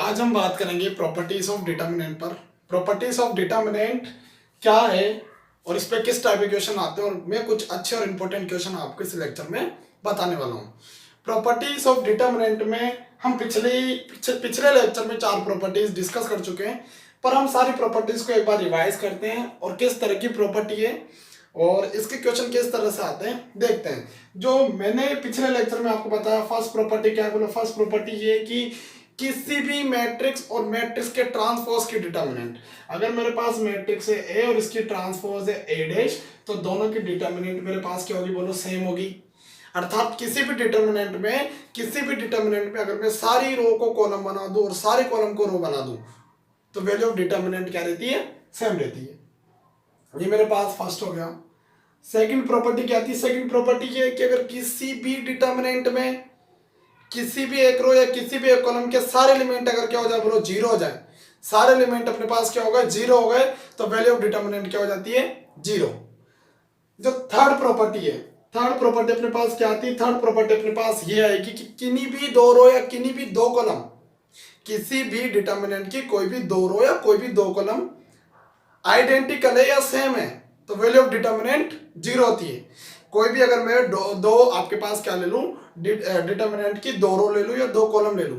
आज हम बात करेंगे प्रॉपर्टीज ऑफ डिटर्मिनेंट पर। प्रॉपर्टीज ऑफ डिटर्मिनेंट क्या है और इस पे किस टाइप के क्वेश्चन आते हैं, और मैं कुछ अच्छे और इंपॉर्टेंट क्वेश्चन आपको इस लेक्चर में बताने वाला हूँ। प्रॉपर्टीज ऑफ डिटर्मिनेंट में हम पिछले लेक्चर में 4 प्रॉपर्टीज डिस्कस कर चुके हैं, पर हम सारी प्रॉपर्टीज को एक बार रिवाइज करते हैं और किस तरह की प्रॉपर्टी है और इसके क्वेश्चन किस तरह से आते हैं देखते हैं। जो मैंने पिछले लेक्चर में आपको बताया, फर्स्ट प्रॉपर्टी क्या बोला, फर्स्ट प्रॉपर्टी ये कि किसी भी मैट्रिक्स और मैट्रिक्स के ट्रांसपोज की डिटर्मिनेंट, अगर मेरे पास मैट्रिक्स है ए और इसकी ट्रांसपोज है ए डैश, तो दोनों की डिटर्मिनेंट मेरे पास क्या होगी, बोलो सेम होगी। अर्थात किसी भी डिटर्मिनेंट में अगर मैं सारी रो को कॉलम बना दूं और सारे कॉलम को रो बना दूं, तो वैल्यू ऑफ डिटर्मिनेंट क्या रहती है, सेम रहती है। ये मेरे पास फर्स्ट हो गया। सेकंड प्रॉपर्टी क्या थी, सेकंड प्रॉपर्टी ये कि अगर किसी भी डिटर्मिनेंट में किसी भी एक रो या किसी भी एक कॉलम के सारे एलिमेंट अगर क्या हो जाए, बोलो जीरो हो जाए, सारे एलिमेंट अपने पास क्या हो गए, जीरो हो गए, तो वैल्यू ऑफ डिटर्मिनेंट क्या हो जाती है, जीरो। जो थर्ड प्रॉपर्टी है, थर्ड प्रॉपर्टी अपने पास क्या आती है, थर्ड प्रॉपर्टी अपने पास ये आएगी कि किन्हीं भी दो रो या किन्हीं भी दो कॉलम, किसी भी डिटर्मिनेंट की कोई भी दो रो या कोई भी दो कॉलम आइडेंटिकल है या सेम है, तो वैल्यू ऑफ डिटर्मिनेंट जीरो होती है। कोई भी अगर मैं दो आपके पास क्या ले लूं, डिटर्मिनेंट की दो रो ले लूं या दो कॉलम ले लूं,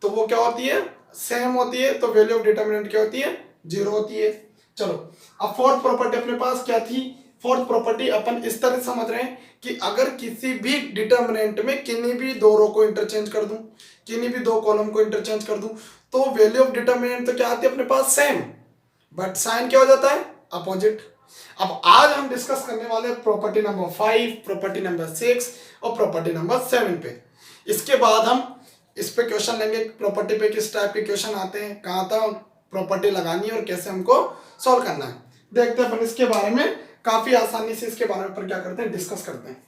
तो वो क्या होती है, सेम होती है, तो वैल्यू ऑफ डिटर्मिनेंट क्या होती है, जीरो होती है। चलो अब फोर्थ प्रॉपर्टी अपने पास क्या थी, फोर्थ प्रॉपर्टी अपन इस तरह समझ रहे हैं कि अगर किसी भी डिटर्मिनेंट में किन्हीं भी दो रो को इंटरचेंज कर दूं, किन्हीं भी दो कॉलम को इंटरचेंज कर दूं, तो वैल्यू ऑफ डिटर्मिनेंट तो क्या आती है अपने पास, सेम, बट साइन क्या हो जाता है, अपोजिट। अब आज हम डिस्कस करने वाले प्रॉपर्टी नंबर 5, प्रॉपर्टी नंबर 6 और प्रॉपर्टी नंबर 7 पे। इसके बाद हम इस पे क्वेश्चन लेंगे, प्रॉपर्टी पे किस टाइप के क्वेश्चन आते हैं, कहाँ तक प्रॉपर्टी लगानी है और कैसे हमको सॉल्व करना है, देखते हैं अपन इसके बारे में। काफी आसानी से इसके बारे में अपन क्या करते हैं, डिस्कस करते हैं।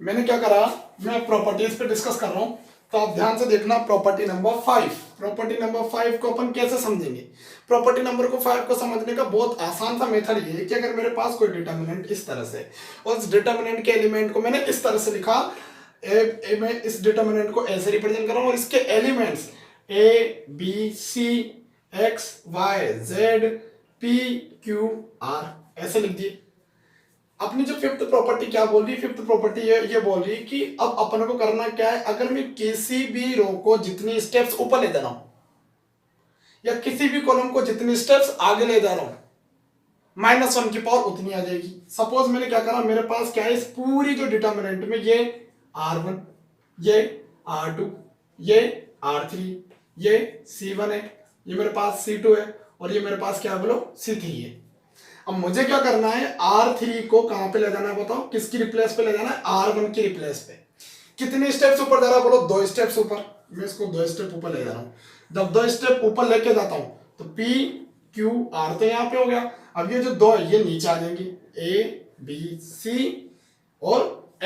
मैंने क्या करा, मैं प्रॉपर्टीज पे डिस्कस कर रहा हूं, तो आप ध्यान से देखना। प्रॉपर्टी नंबर 5, प्रॉपर्टी नंबर 5 को अपन कैसे समझेंगे। प्रॉपर्टी नंबर को 5 को समझने का बहुत आसान सा मेथड ये है कि अगर मेरे पास कोई डिटर्मिनेंट इस तरह से, और इस डिटर्मिनेंट के एलिमेंट को मैंने इस तरह से लिखा, मैं इस डिटर्मिनेंट को ऐसे रिप्रेजेंट कर रहा हूं और इसके elements A B C X Y Z P Q R ऐसे लिख दिए। अपनी जो फिफ्थ प्रॉपर्टी क्या बोल रही है, फिफ्थ प्रॉपर्टी ये बोल रही है कि अब अपन को करना क्या है, अगर मैं किसी भी रो को जितनी स्टेप्स ऊपर ले जा रहा हूं या किसी भी कॉलम को जितनी स्टेप्स आगे ले जा रहा हूं, -1 की पावर उतनी आ जाएगी। सपोज मैंने क्या करा, मेरे पास क्या है, इस पूरी जो डिटर्मिनेंट में ये R1, ये R2, ये R3, ये C1 है, ये मेरे पास C2 है और ये मेरे पास क्या है, बोलो C3 है। अब मुझे क्या करना है, R3 को कहां पे ले जाना है, बताओ, किसकी रिप्लेस पे ले जाना है, R1 की रिप्लेस पे। कितने स्टेप्स ऊपर जा रहा है, बोलो 2 स्टेप्स ऊपर। मैं इसको 2 स्टेप ऊपर ले जा रहा हूं। जब 2 स्टेप ऊपर लेके जाता हूं तो P Q R तो यहां पे हो गया। अब ये जो 2 है ये नीचे आ जाएंगे, A B C और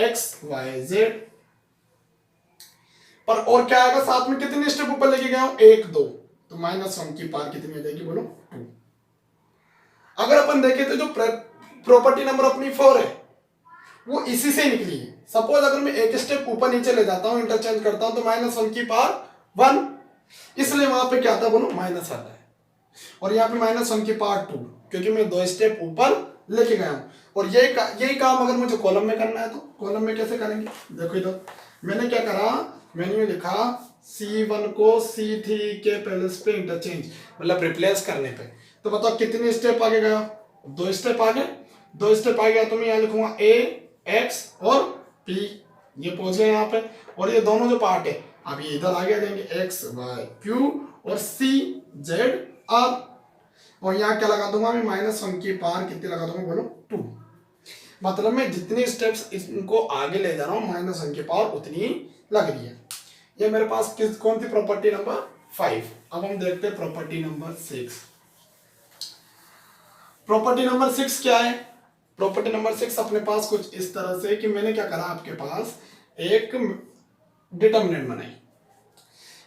X Y Z पर। और क्या आएगा साथ में, कितने स्टेप ऊपर लेके गया हूं, 1 2, तो -1 की पावर कितनी आ जाएगी, बोलो 2। अगर अपन देखें तो जो प्रॉपर्टी नंबर अपनी 4 है वो इसी से निकली है। सपोज अगर मैं एक स्टेप ऊपर नीचे ले जाता हूं, इंटरचेंज करता हूं, तो -1 की पावर 1, इसलिए वहां पे क्या आता है, बोलो माइनस आता है। और यहाँ पे -1 की पावर 2, क्योंकि मैं 2 स्टेप ऊपर लेके गया हूं। और यही काम अगर मुझे कॉलम में करना है तो कॉलम में कैसे करेंगे, देखो इधर मैंने क्या करा, मैंने लिखा C1 को C3 के प्लेस पे इंटरचेंज, मतलब रिप्लेस करने पे। तो बताओ कितने स्टेप आगे गया, 2 स्टेप आगे, 2 स्टेप आ गया, तो मैं यहाँ लिखूंगा A X और P, ये पहुंच गया यहाँ पे। और ये दोनों जो पार्ट है अब ये इधर आगे आ जाएंगे, X Y Q और C Z R। और यहाँ क्या लगा दूंगा मैं, -1 की पावर कितनी लगा दूंगा, बोलो 2। मतलब मैं जितनी स्टेप्स इनको आगे ले जा रहा हूँ, -1 की पावर उतनी लग रही है। ये मेरे पास कौन सी प्रॉपर्टी नंबर 5। अब हम देखते हैं प्रॉपर्टी नंबर 6। प्रॉपर्टी नंबर 6 क्या है, प्रॉपर्टी नंबर 6 अपने पास कुछ इस तरह से कि मैंने क्या करा, आपके पास एक डिटर्मिनेंट बनाई।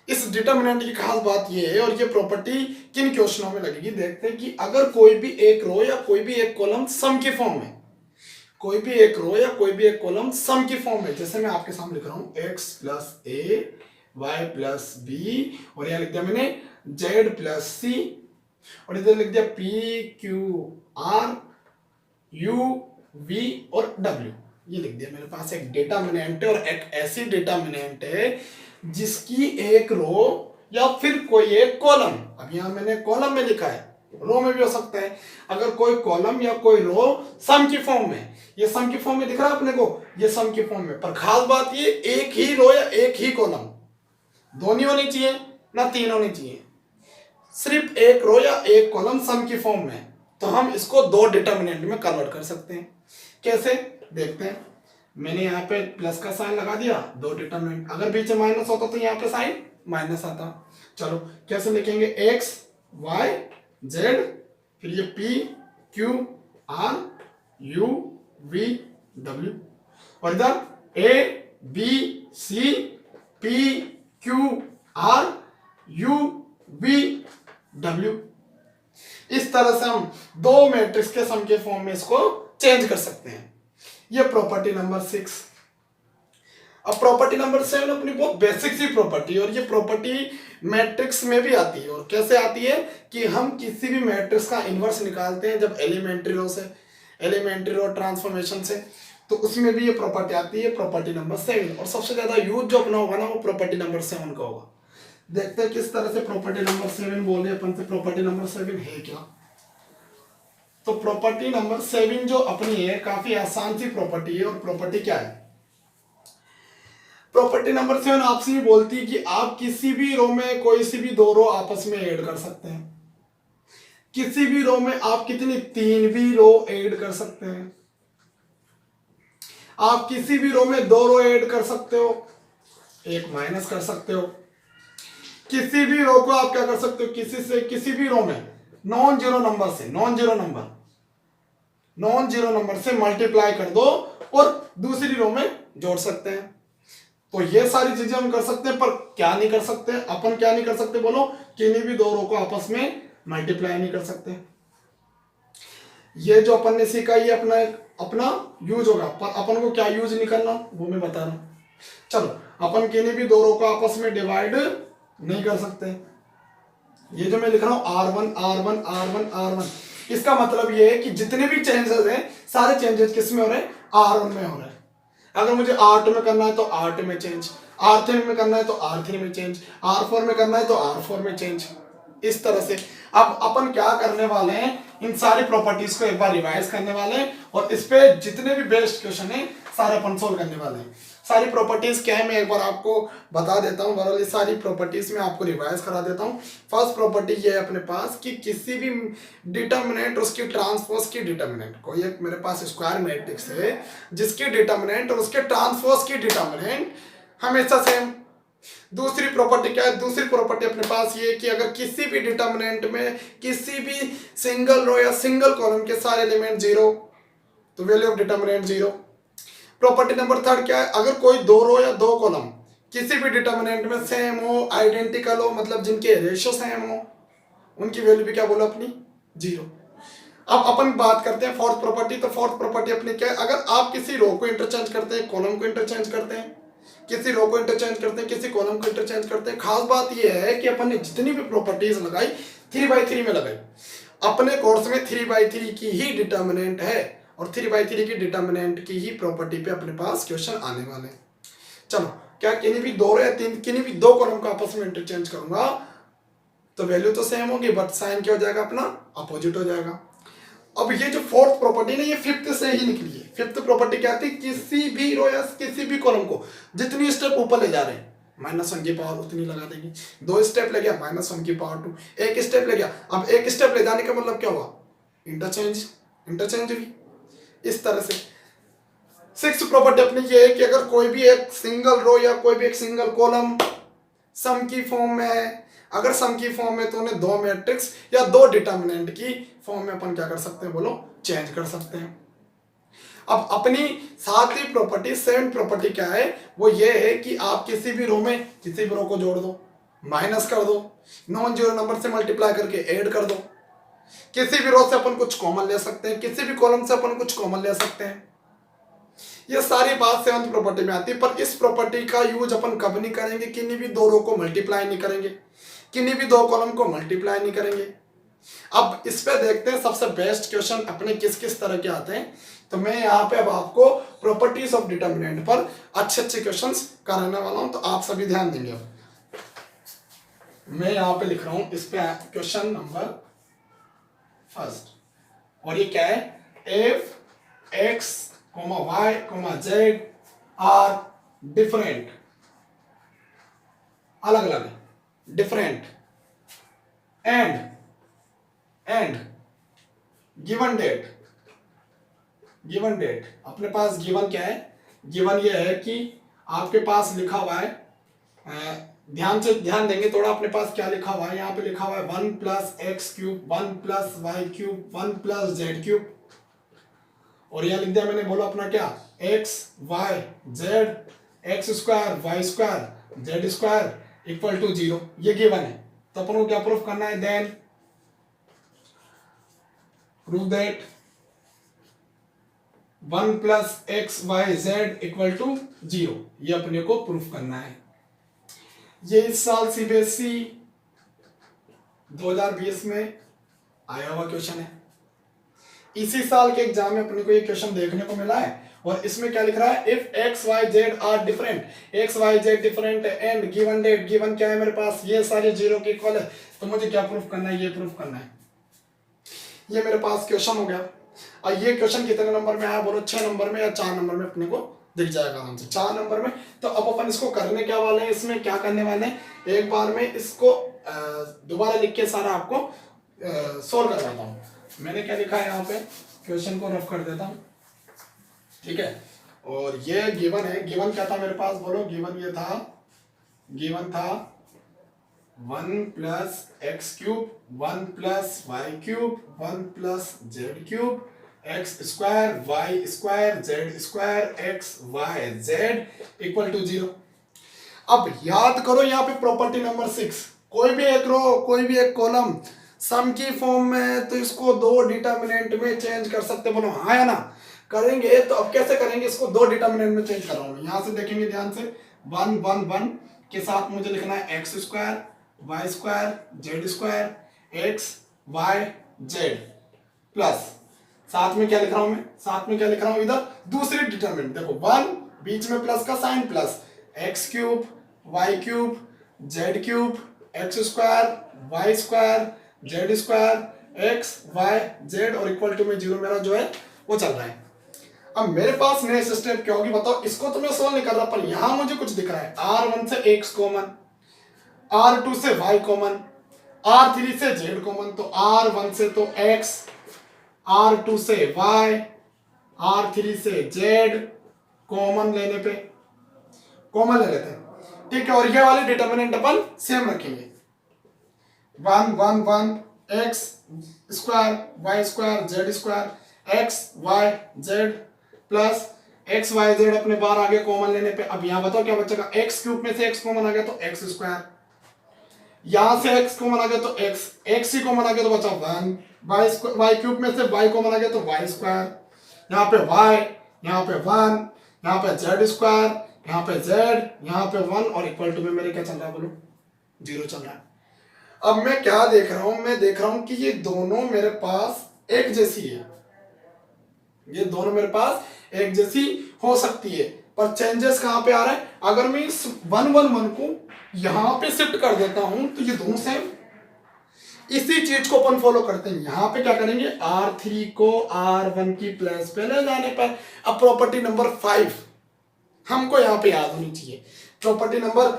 इस डिटर्मिनेंट की खास बात यह है, और ये प्रॉपर्टी किन क्वेश्चनों में लगेगी, देखते हैं कि अगर कोई भी एक रो या कोई भी एक कॉलम सम की फॉर्म में, कोई भी एक रो या कोई भी एक कॉलम सम की फॉर्म में, जैसे मैं आपके सामने लिख रहा हूं x + a Y plus B, और यहाँ लिख दिया मैंने जेड प्लस सी, और इधर लिख दिया P Q R U V और डब्ल्यू। ये लिख दिया मेरे पास एक डिटरमिनेंट है, और एक ऐसी डिटरमिनेंट है जिसकी एक रो या फिर कोई एक कॉलम, अब यहां मैंने कॉलम में लिखा है, रो में भी हो सकता है, अगर कोई कॉलम या कोई रो सम की फॉर्म में, ये सम की फॉर्म में दिख रहा है अपने को, ये सम की फॉर्म में, पर खास बात ये एक ही रो या एक ही कॉलम, दो नहीं होनी चाहिए ना तीन होनी चाहिए, सिर्फ एक रो या एक कॉलम सम की फॉर्म में, तो हम इसको दो डिटरमिनेंट में कन्वर्ट कर सकते हैं। कैसे देखते हैं, मैंने यहाँ पे प्लस का साइन लगा दिया, दो डिटरमिनेंट, अगर बीच में माइनस होता तो यहाँ पे साइन माइनस आता। चलो कैसे लिखेंगे, एक्स वाई जेड, फिर ये P Q R U V W, और इधर A B C P Q R U V W. इस तरह से हम दो मैट्रिक्स के सम के फॉर्म में इसको चेंज कर सकते हैं। ये प्रॉपर्टी नंबर 6। अब प्रॉपर्टी नंबर 7 अपनी बहुत बेसिक सी प्रॉपर्टी है, और ये प्रॉपर्टी मैट्रिक्स में भी आती है। और कैसे आती है कि हम किसी भी मैट्रिक्स का इनवर्स निकालते हैं जब एलिमेंट्री रो से, एलिमेंट्री रो ट्रांसफॉर्मेशन से, तो उसमें भी ये प्रॉपर्टी आती है, प्रॉपर्टी नंबर 7। और सबसे ज्यादा यूज जो अपना होगा ना वो प्रॉपर्टी नंबर 7 का होगा। देखते हैं किस तरह से प्रॉपर्टी नंबर 7 बोले अपन से, प्रॉपर्टी नंबर 7 है क्या। तो प्रॉपर्टी नंबर 7 जो अपनी है काफी आसान सी प्रॉपर्टी है। और प्रॉपर्टी क्या है, प्रॉपर्टी नंबर 7 आपसे ये बोलती है कि आप किसी भी रो में कोई सी भी दो रो आपस में ऐड कर सकते हैं। किसी भी रो में आप कितनी, तीन भी रो ऐड कर सकते हैं। आप किसी भी रो में दो रो ऐड कर सकते हो, एक माइनस कर सकते हो। किसी भी रो को आप क्या कर सकते हो, किसी भी रो में नॉन जीरो नंबर से, नॉन जीरो नंबर से मल्टीप्लाई कर दो और दूसरी रो में जोड़ सकते हैं। तो ये सारी चीजें हम कर सकते हैं, पर क्या नहीं कर सकते, अपन क्या नहीं कर सकते बोलो, किन्हीं भी दो रो को आपस में मल्टीप्लाई नहीं कर सकते। ये जो अपन ने सीखा ये अपना अपना यूज होगा, पर अपन को क्या यूज नहीं करना वो मैं बता रहा हूं। चलो अपन किन्हीं भी दो रो को आपस में डिवाइड नहीं कर सकते। ये जो मैं लिख रहा हूं R1 R1 R1 R1, इसका मतलब ये है कि जितने भी चेंजेस हैं सारे चेंजेस किस में हो रहे हैं, R1 में हो रहे हैं। अगर मुझे R2 में करना है तो R2 में चेंज, R3 में करना है तो R3 में चेंज, R4 में करना है तो R4 में चेंज। इस तरह से अब अपन क्या करने वाले हैं, इन सारी प्रॉपर्टीज को एक बार रिवाइज करने वाले हैं, और इस पे जितने भी बेस्ट क्वेश्चन है सारे अपन सोल्व करने वाले हैं। सारी प्रॉपर्टीज क्या है मैं एक बार आपको बता देता हूँ, बहरहाल सारी प्रॉपर्टीज में आपको रिवाइज करा देता हूँ। फर्स्ट प्रॉपर्टी ये है अपने पास कि किसी भी डिटरमिनेंट उसकी ट्रांसपोज की डिटरमिनेंट, कोई एक मेरे पास स्क्वायर मैट्रिक्स है जिसकी डिटरमिनेंट और उसके ट्रांसपोज की डिटरमिनेंट हमेशा सेम। दूसरी प्रॉपर्टी क्या है, दूसरी प्रॉपर्टी अपने पास ये कि अगर किसी भी डिटरमिनेंट में किसी भी सिंगल रो या सिंगल कॉलम के सारे एलिमेंट जीरो, तो value of determinant zero. Property number 3 क्या है, अगर कोई दो रो या दो कॉलम किसी भी डिटरमिनेंट में सेम हो, आइडेंटिकल हो, मतलब जिनके रेशियो सेम हो, उनकी वैल्यू भी क्या बोलो अपनी जीरो। अब अपन बात करते हैं फोर्थ प्रॉपर्टी। तो फोर्थ प्रॉपर्टी अपनी क्या है, अगर आप किसी रो को इंटरचेंज करते हैं, कॉलम को इंटरचेंज करते हैं, किसी रो को इंटरचेंज करते हैं, किसी कॉलम को इंटरचेंज करते हैं, खास बात यह है कि अपन ने जितनी भी प्रॉपर्टीज लगाई 3/3 में लगाई। अपने कोर्स में 3/3 की ही डिटरमिनेंट है, और 3/3 की डिटरमिनेंट की ही प्रॉपर्टी पे अपने पास क्वेश्चन आने वाले। चलो क्या किन्हीं भी दो या तीन, किन्हीं भी दो कॉलम को आपस में इंटरचेंज करूंगा तो वैल्यू तो सेम होगी, बट साइन क्या हो जाएगा अपना, अपोजिट हो जाएगा। अब ये जो फोर्थ प्रॉपर्टी ना ये फिफ्थ से ही निकली है। फिफ्थ प्रॉपर्टी क्या थी, किसी भी रो या किसी भी कॉलम को जितनी स्टेप ऊपर ले जा रहे हैं -1 की पावर उतनी लगा देंगे। 2 स्टेप ले गया -1 की पावर 2, एक स्टेप ले गया, अब एक स्टेप ले जाने का मतलब क्या हुआ, इंटरचेंज भी। इस तरह से 6th प्रॉपर्टी अपनी ये है कि अगर कोई भी एक सिंगल रो या कोई भी एक सिंगल कॉलम सम की फॉर्म में है, अगर सम की फॉर्म में तो उन्हें दो मैट्रिक्स या दो डिटरमिनेंट की फॉर्म में अपन क्या कर सकते हैं बोलो, चेंज कर सकते हैं। अब अपनी 7वीं प्रॉपर्टी 7th प्रॉपर्टी क्या है, वो ये है कि आप किसी भी रो में किसी भी रो को जोड़ दो, माइनस कर दो, नॉन जीरो नंबर से मल्टीप्लाई करके ऐड कर दो। किसी भी रो से अपन कुछ कॉमन ले सकते हैं, किसी भी कॉलम से अपन कुछ कॉमन ले सकते हैं। ये सारी बात 7th प्रॉपर्टी में आती है, पर इस प्रॉपर्टी का यूज अपन कब नहीं करेंगे, किन्हीं भी दो रो को मल्टीप्लाई नहीं करेंगे, किन्हीं भी दो कॉलम को मल्टीप्लाई नहीं करेंगे। अब इस पे देखते हैं सबसे बेस्ट क्वेश्चन अपने किस किस तरह के आते हैं। तो मैं यहाँ पे अब आपको प्रॉपर्टीज ऑफ डिटर्मिनेंट पर अच्छे अच्छे क्वेश्चंस कराने वाला हूं, तो आप सभी ध्यान देंगे। अब मैं यहाँ पे लिख रहा हूं इस पे क्वेश्चन नंबर फर्स्ट, और ये क्या है, F X Y Z are different, अलग अलग डिफरेंट, एंड गिवन डेट अपने पास गिवन क्या है, गिवन ये है कि आपके पास लिखा हुआ है, ध्यान देंगे थोड़ा, अपने पास क्या लिखा हुआ है, यहाँ पे लिखा हुआ है 1 plus X cube 1 plus Y cube 1 plus Z cube, और यहाँ लिख दिया मैंने, बोलो अपना क्या, X Y Z X square Y square Z square equal to 0, ये गिवन है। तो अपन को क्या प्रूफ करना है, then prove that 1 plus X Y Z equal to 0, ये अपने को प्रूफ करना है। ये इस साल सीबीएसई 2020 में आया हुआ क्वेश्चन है। इसी साल के एग्जाम में अपने को ये क्वेश्चन देखने को मिला है, और इसमें क्या लिख रहा है, if X Y Z are different, X Y Z different and given that, given क्या है मेरे पास, ये सारे 0 के इक्वल है, तो मुझे क्या प्रूफ करना है, ये प्रूफ करना है। ये मेरे पास क्वेश्चन हो गया। और ये क्वेश्चन कितने नंबर में आया, बोलो 6 नंबर में या 4 नंबर में अपने को दिख जाएगा आराम से, 4 नंबर में। तो अब अपन इसको करने क्या वाले हैं, इसमें क्या करने वाले हैं, एक बार में इसको दोबारा लिख के सारा आपको सोल्व कर देता हूँ। मैंने क्या लिखा है यहाँ पे, क्वेश्चन को रफ कर देता हूँ, ठीक है। और ये गिवन है, गिवन क्या था मेरे पास, बोलो गिवन ये था, गिवन था 1 plus X cube 1 plus Y cube 1 plus Z cube X square Y square Z square X Y Z equal to 0। अब याद करो यहाँ पे प्रॉपर्टी नंबर 6, कोई भी एक रो कोई भी एक कॉलम सम की फॉर्म में, तो इसको दो डिटर्मिनेंट में चेंज कर सकते, बोलो हाँ या ना, करेंगे। तो अब कैसे करेंगे, इसको दो डिटर्मिनेंट में चेंज कर रहा हूँ, यहाँ से देखेंगे ध्यान से, 1 1 1 के साथ मुझे लिखना है X square Y square Z square X Y Z, plus साथ में क्या लिख रहा हूं मैं, साथ में क्या लिख रहा हूं, इधर दूसरी डिटर्मिनेंट देखो, 1 बीच में प्लस का sign, plus X cube Y cube Z cube X square Y square Z square X Y Z, और इक्वल टू में 0 मेरा जो है वो चल रहा है। अब मेरे पास नेक्स्ट स्टेप क्या होगी बताओ, इसको तो मैं सोल्व नहीं कर रहा, पर यहां मुझे कुछ दिख रहा है, R1 से x कॉमन, R2 से y कॉमन, R3 से z कॉमन, तो R1 से तो x, R2 से y, R3 से z कॉमन लेने पे, कॉमन ले लेते हैं, ठीक है। और ये वाले डिटर्मिनेंट अपन सेम रखेंगे, 1 1 1 x square y square z square x y z plus x y z अपने बाहर आगे कॉमन लेने पे। अब यहां बताओ क्या बचेगा, x क्यूब में से x कॉमन आ गया तो x स्क्वायर, यहां से x कॉमन आ गया तो x ही कॉमन आ गया तो बचा 1, y क्यूब में से y कॉमन आ गया तो y स्क्वायर, यहाँ पे y, यहाँ पे 1, यहाँ पे z स्क्वायर, यहाँ पे z, यहाँ पे 1, और इक्वल टू में मेरे क्या चल रहा है बोलो, 0 चल रहा है। अब मैं क्या देख रहा हूं, मैं देख रहा हूं कि ये दोनों मेरे पास एक जैसी है, ये दोनों मेरे पास एक जैसी हो सकती है, पर चेंजेस कहां पे आ रहे हैं, अगर मैं इस 1 1 1 को यहां पे शिफ्ट कर देता हूं तो ये दोनों सेम, इसी चीज को अपन फॉलो करते हैं। यहां पे क्या करेंगे, R3 को R1 की प्लेस पे ले जाने पर, अब प्रॉपर्टी नंबर 5 हमको यहां पे याद होनी चाहिए। प्रॉपर्टी नंबर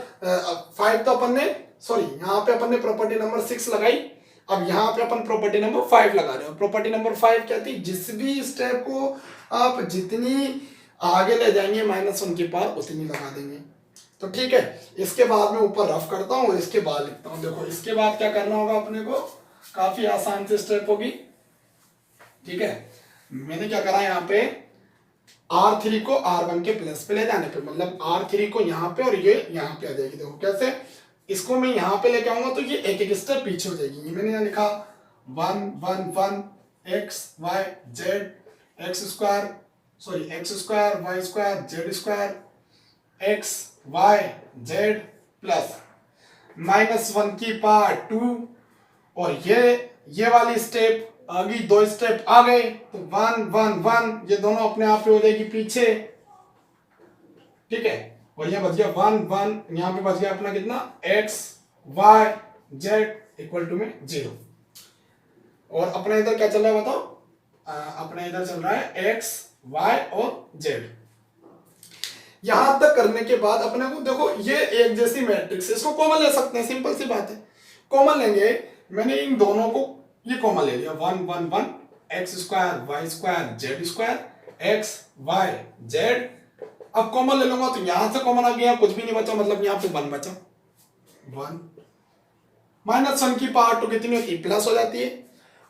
5 तो अपन ने, सॉरी यहाँ पे अपन ने प्रॉपर्टी नंबर 6 लगाई, अब यहाँ पे अपन प्रॉपर्टी नंबर 5 लगा रहे हो। प्रॉपर्टी नंबर 5 क्या थी, जिस भी स्टेप को आप जितनी आगे ले जाएंगे -1 के पार उतनी लगा देंगे। तो ठीक है, इसके बाद में ऊपर रफ करता हूँ, इसके बाद लिखता हूँ। देखो इसके बाद क्या करना होगा अपने को, काफी आसान से स्टेप होगी, ठीक है। मैंने क्या करा यहाँ पे, R3 को R1 के प्लस पे ले जाने पे, मतलब R3 को यहाँ पे और ये यहाँ पे आ जाएगी। देखो कैसे, इसको मैं यहाँ पे लेके आऊंगा तो ये एक एक स्टेप पीछे हो जाएगी। ये मैंने यहाँ लिखा 1 1 1 x y z x square sorry X square Y square Z square X Y Z plus -1 की पावर 2, और ये वाली स्टेप आ गई, 2 स्टेप आ गए तो 1 1 1 ये दोनों अपने आप पे हो जाएगी पीछे, ठीक है। और ये बच गया 1 1, यहाँ पे बच गया अपना कितना X Y Z equal to में 0। और अपना इधर क्या चल रहा है बताओ, अपना इधर चल रहा है एक्स वाई और जेड। यहां तक करने के बाद अपने को देखो ये एक जैसी मैट्रिक्स है, इसको कॉमन ले सकते हैं, सिंपल सी बात है। कॉमन लेंगे, मैंने इन दोनों को ये कॉमन ले लिया 1 1 1 X square Y square Z square X Y Z. अब कॉमन ले लूंगा तो यहां से कॉमन आ गया, कुछ भी नहीं बचा, मतलब यहां पे 1 बचा, 1 -1 की पावर 2 कितनी होती है प्लस हो जाती है,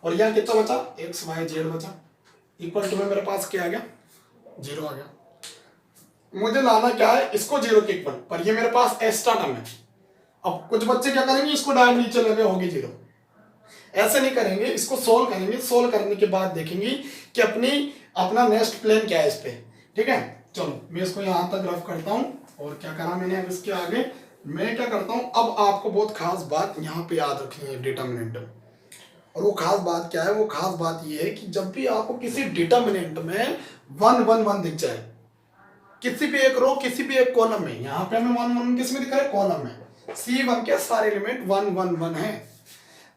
और यहाँ कितना बचा एक्स वाई जेड बचा, इक्वल टू में मेरे पास क्या आ गया 0 आ गया। मुझे लाना क्या है इसको 0 के इक्वल, पर ये मेरे पास एक्स्ट्रा टर्म है। अब कुछ बच्चे क्या करेंगे, इसको डायरेक्ट नीचे लगे होगी 0, ऐसे नहीं करेंगे, इसको सोल्व करेंगे। सोल्व करने के बाद देखेंगे कि अपना नेक्स्ट प्लान क्या है इस पे, ठीक है। चलो मैं इसको यहां तक रफ करता हूं, और क्या करा मैंने अब इसके आगे मैं क्या करता हूं, अब आपको बहुत खास बात यहाँ पे याद रखनी है डिटर्मिनेंट। और वो खास बात क्या है, वो खास बात ये है कि जब भी आपको किसी डिटर्मिनेंट में 1 1 1 दिख जाए, किसी भी एक रो किसी भी एक कॉलम में, यहाँ पे हमें 1 1 किस में दिखा है कॉलम में, C1 के सारे एलिमेंट 1 1 1 है।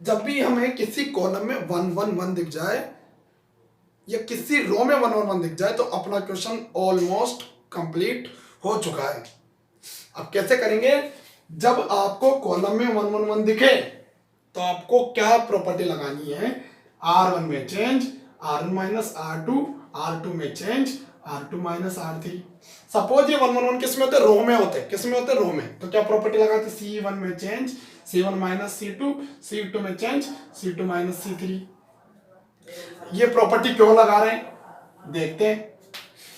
जब भी हमें किसी कॉलम में 1 1 1 दिख जाए या किसी रो में 1 1 1 दिख जाए तो अपना क्वेश्चन ऑलमोस्ट कंप्लीट हो चुका है। अब कैसे करेंगे, जब आपको कॉलम में 1 1 1 दिखे तो आपको क्या प्रॉपर्टी लगानी है, R1 में change R1 minus R2, R2 में change R2 minus R3। Suppose ये 1 1 1 किस में होते, रो में होते, किस में होते रो में, तो क्या प्रॉपर्टी लगाते C1 में change C1 minus C2, C2 में चेंज C2 माइनस C3। ये प्रॉपर्टी क्यों लगा रहे हैं देखते हैं,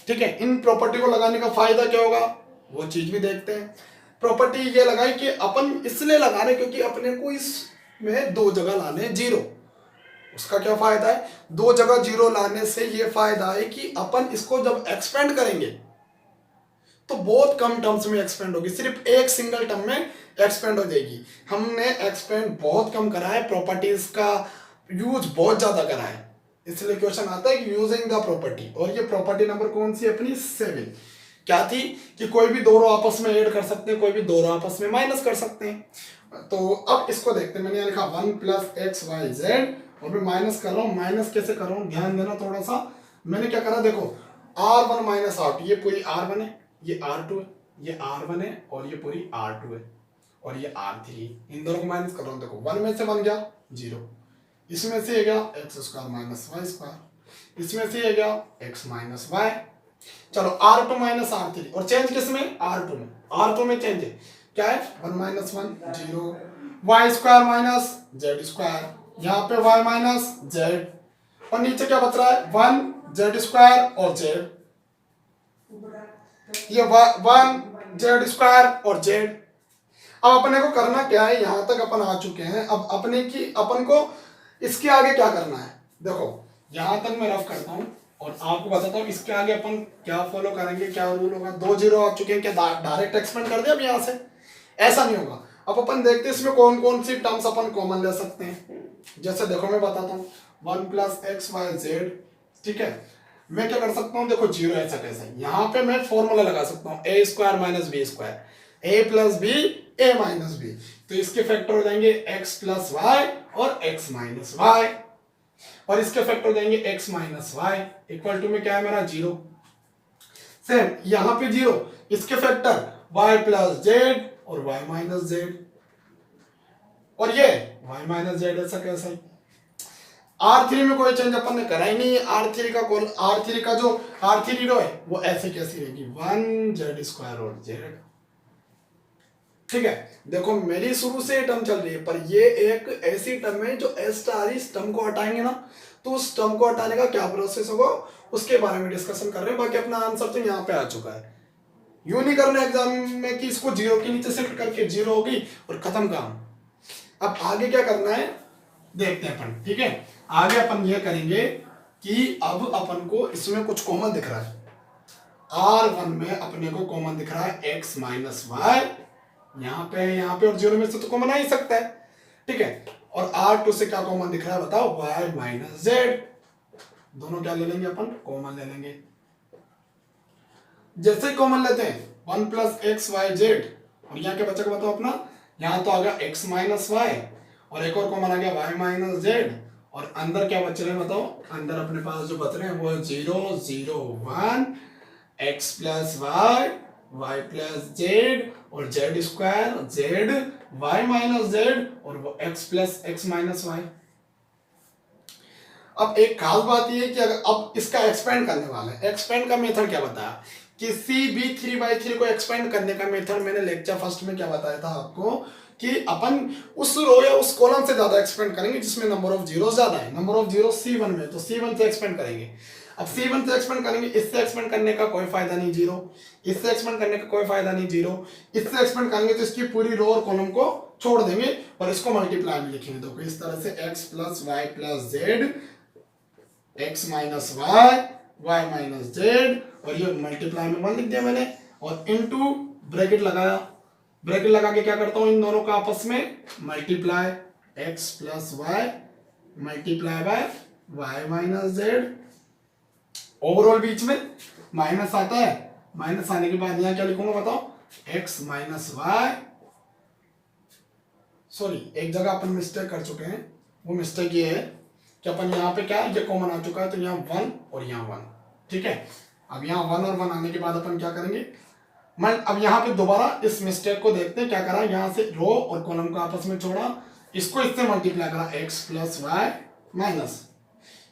ठीक है। इन प्रॉपर्टी को लगाने का फायदा क्या होगा वो चीज भी देखते हैं। प्रॉपर्टी ये लगाई कि अपन इसलिए लगा रहे क्योंकि अपने को इसमें 2 जगह लाने 0। उसका क्या फायदा है, 2 जगह 0 लाने से ये फायदा है कि अपन इसको जब एक्सपेंड करेंगे तो बहुत कम टर्म्स में एक्सपेंड होगी, सिर्फ एक सिंगल टर्म में एक्सपेंड हो जाएगी। हमने एक्सपेंड बहुत कम करा है, प्रॉपर्टीज का यूज बहुत ज्यादा करा है, इसलिए क्वेश्चन आता है कि यूजिंग द प्रॉपर्टी। और ये प्रॉपर्टी नंबर कौन सी अपनी 7 क्या थी कि कोई भी 2 रो आपस में ऐड कर सकते हैं, कोई भी 2 रो आपस में माइनस कर सकते हैं। तो अब इसको देखते हैं, मैंने यहाँ लिखा 1 प्लस एक्स वाई जेड, और मैं माइनस कर रहा हूँ। माइनस कैसे कर रहा हूँ ध्यान देना थोड़ा सा, मैंने क्या करा देखो R1 माइनस R2, ये पूरी R1 है, ये R2 है, ये R1 है, और ये पूरी R2 है, और ये R3 है। इन दोनों को माइनस कर रहा हूँ, देखो 1 में से 1 गया 0, इसमें से ये गया X square minus Y square, इसमें से ये गया एक्स माइनस वाई। चलो R2 माइनस R3, और चेंज किस में R2 में, R2 में चेंज है क्या है 1 minus 1 0, Y square minus Z square, यहाँ पे y माइनस जेड, और नीचे क्या बच रहा है 1 जेड स्क्वायर और जेड, ये 1 जेड स्क्वायर और जेड। अब अपने को करना क्या है, यहां तक अपन आ चुके हैं, अब अपन को इसके आगे क्या करना है। देखो यहां तक मैं रफ करता हूं और आपको बताता हूं इसके आगे अपन क्या फॉलो करेंगे, क्या रूल होगा। 2 0 आ चुके हैं, क्या डायरेक्ट एक्सपेंड कर दिया अब यहां से, ऐसा नहीं होगा। अब अपन देखते हैं इसमें कौन कौन सी टर्म्स अपन कॉमन ले सकते हैं। जैसे देखो मैं बताता हूँ 1 प्लस एक्स वाई जेड, ठीक है। मैं क्या कर सकता हूँ, देखो 0 ऐसा कैसे, यहाँ पे मैं फॉर्मूला लगा सकता हूँ A square minus B square, A plus B A minus B, तो इसके फैक्टर हो जाएंगे एक्स प्लस वाई और एक्स माइनस वाई, और इसके फैक्टर हो जाएंगे X minus Y equal to में क्या है मेरा 0। सेम यहाँ पे 0, इसके फैक्टर वाई प्लस जेड और वाई माइनस जेड, और ये y माइनस जेड ऐसा कैसा है। R3 में कोई चेंज अपन ने करा ही नहीं, R3 का जो R3 रो है वो ऐसे कैसी रहेगी 1 जेड स्क्वायर और जेड, ठीक है। देखो मेरी शुरू से टर्म चल रही है, पर ये एक ऐसी टर्म है जो एस स्टार इस टर्म को हटाएंगे ना, तो उस टर्म को हटाने का क्या प्रोसेस होगा उसके बारे में डिस्कशन कर रहे हैं। बाकी अपना आंसर तो यहाँ पे आ चुका है। यूं नहीं करना एग्जाम में कि इसको 0 के नीचे शिफ्ट करके 0 होगी और खत्म काम। अब आगे क्या करना है देखते हैं अपन, ठीक है। आगे अपन ये करेंगे कि अब अपन को इसमें कुछ कॉमन दिख रहा है, R1 में अपने को कॉमन दिख रहा है x माइनस वाई, यहाँ पे और 0 में से तो कॉमन आ ही सकता है, ठीक है। और R2 से क्या कॉमन दिख रहा है बताओ, y माइनस जेड। दोनों क्या ले लेंगे अपन, कॉमन ले लेंगे। जैसे ही कॉमन लेते हैं 1 प्लस एक्स वाई जेड, और यहाँ क्या बचा बताओ अपना, यहाँ तो आ गया x माइनस वाई और एक और कॉमन आ गया y माइनस जेड, और अंदर क्या बच रहे हैं बताओ, अंदर अपने पास जो बच रहे हैं वो 0 0 1 x plus y y plus z और z square z y minus Z और वो x plus x minus y. अब एक खास बात ये है कि अगर अब इसका एक्सपेंड करने वाला है, एक्सपेंड का मेथड क्या बताया, किसी भी 3/3 को एक्सपेंड करने का मेथड मैंने लेक्चर फर्स्ट में क्या बताया था आपको, कि अपन उस रो या उस कॉलम से ज्यादा एक्सपेंड करेंगे जिसमें नंबर ऑफ जीरो ज्यादा है। नंबर ऑफ जीरो C1 में, तो C1 से एक्सपेंड करेंगे। अब C1 से एक्सपेंड करेंगे, इससे एक्सपेंड करने का कोई फायदा नहीं, जीरो। इससे एक्सपेंड करने का कोई फायदा नहीं, जीरो। इससे एक्सपेंड करेंगे तो इसकी पूरी रो और कॉलम को छोड़ देंगे और इसको मल्टीप्लाई में लिखेंगे। देखो इस तरह से x plus Y plus Z, x minus Y Y minus Z, और ये मल्टीप्लाई में 1 लिख दिया मैंने, और इनटू ब्रैकेट लगाया। ब्रैकेट लगा के क्या करता हूं, इन दोनों का आपस में multiply, x plus y multiply by y minus z. Overall बीच में माइनस आता है, माइनस आने के बाद यहां क्या लिखूंगा बताओ, x माइनस वाई, सॉरी एक जगह अपन मिस्टेक कर चुके हैं, वो मिस्टेक ये है कि अपन यहाँ पे क्या ये कॉमन आ चुका है, तो यहाँ 1 और यहाँ 1, ठीक है। अब यहाँ 1 और 1 आने के बाद अपन क्या करेंगे, मैं अब यहाँ पे दोबारा इस मिस्टेक को देखते हैं, क्या करा, यहाँ से रो और कॉलम को आपस में छोड़ा, इसको इससे मल्टीप्लाई करा x प्लस वाई माइनस,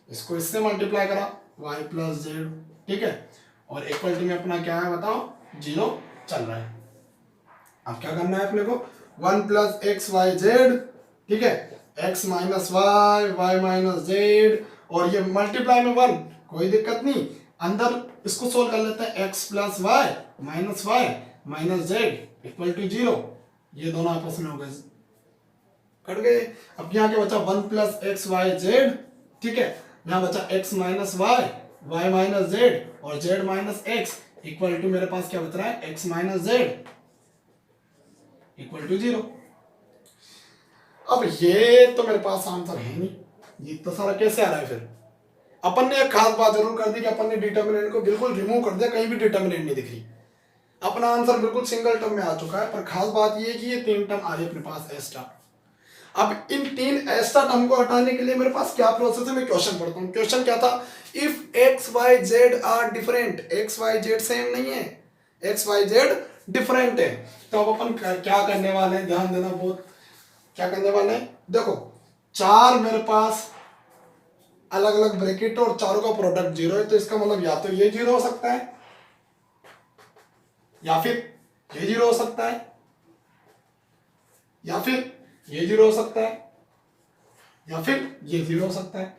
इसको इससे मल्टीप्लाई करा y प्लस जेड, ठीक है। और इक्वल टू में अपना क्या है बताओ, 0 चल रहा है। अब क्या करना है अपने को, 1 प्लस एक्स वाई जेड, ठीक है, x minus Y Y minus Z, और ये मल्टीप्लाई में 1, कोई दिक्कत नहीं, अंदर इसको सोल्व कर लेते हैं, x plus Y minus Z equal to 0, ये दोनों आपस में हो गए, कट गए। अब यहाँ क्या बचा, 1 प्लस एक्स वाई जेड, ठीक है, यहाँ बचा x minus Y Y minus Z और z minus X equal to मेरे पास क्या बच रहा है, x minus Z equal to 0। अब ये तो मेरे पास आंसर है नहीं, ये तो सारा कैसे आ रहा है, फिर अपन ने एक खास बात जरूर कर दी कि अपन ने डिटर्मिनेंट को बिल्कुल रिमूव कर दिया, कहीं भी डिटर्मिनेंट नहीं दिख रही, अपना आंसर बिल्कुल सिंगल टर्म में आ चुका है। पर खास बात ये है कि ये 3 टर्म आ रही है अपने पास एक्स्ट्रा। अब इन 3 एक्स्ट्रा टर्म को हटाने के लिए मेरे पास क्या प्रोसेस है, मैं क्वेश्चन पढ़ता हूँ। क्वेश्चन क्या था, if X Y Z are different, X Y Z same नहीं है, एक्स वाई जेड डिफरेंट है, तो अब अपन क्या करने वाले हैं, ध्यान देना बहुत, क्या करने वाले हैं, देखो 4 मेरे पास अलग अलग ब्रैकेट और चारों का प्रोडक्ट 0 है, तो इसका मतलब या तो ये 0 हो सकता है, या फिर ये 0 हो सकता है, या फिर ये 0 हो सकता है, या फिर ये 0 हो सकता है,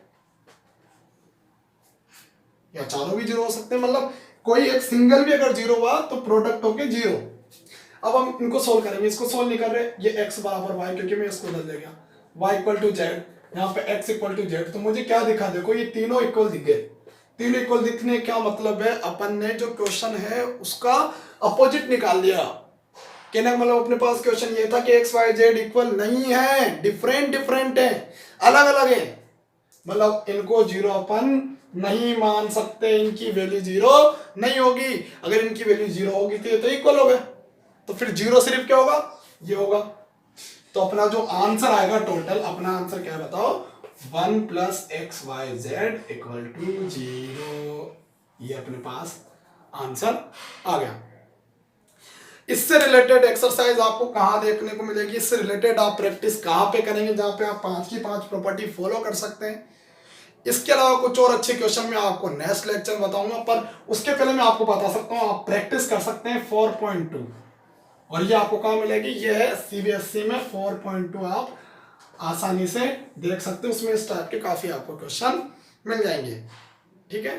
या चारों भी 0 हो सकते हैं, मतलब कोई एक सिंगल भी अगर 0 हुआ तो प्रोडक्ट होके 0। अब हम इनको सोल्व करेंगे, इसको सोल्व नहीं कर रहे, ये x बराबर y, क्योंकि मैं इसको बदल देगा, y इक्वल टू जेड, यहाँ पे x इक्वल टू जेड, तो मुझे क्या दिखा, देखो ये तीनों इक्वल दिख गए। तीनों इक्वल दिखने क्या मतलब है, अपन ने जो क्वेश्चन है उसका अपोजिट निकाल दिया। कहने का मतलब अपने पास क्वेश्चन ये था कि एक्स वाई जेड इक्वल नहीं है, डिफरेंट है, अलग अलग है, मतलब इनको 0 अपन नहीं मान सकते, इनकी वैल्यू 0 नहीं होगी। अगर इनकी वैल्यू 0 होगी तो ये तो इक्वल हो गए, तो फिर 0 सिर्फ क्या होगा, ये होगा। तो अपना जो आंसर आएगा टोटल, अपना आंसर क्या है बताओ, 1 plus X Y Z equal to 0, ये अपने पास आंसर आ गया। इससे रिलेटेड एक्सरसाइज आपको कहां देखने को मिलेगी, इससे रिलेटेड आप प्रैक्टिस कहां पे करेंगे, जहां पे आप 5 की 5 प्रॉपर्टी फॉलो कर सकते हैं। इसके अलावा कुछ और अच्छे क्वेश्चन मैं आपको नेक्स्ट लेक्चर बताऊंगा, पर उसके पहले मैं आपको बता सकता हूं आप प्रैक्टिस कर सकते हैं 4.2, और ये आपको कहां मिलेगी, ये है CBSE में 4.2, आप आसानी से देख सकते हैं, उसमें इस टाइप के काफी आपको क्वेश्चन मिल जाएंगे, ठीक है।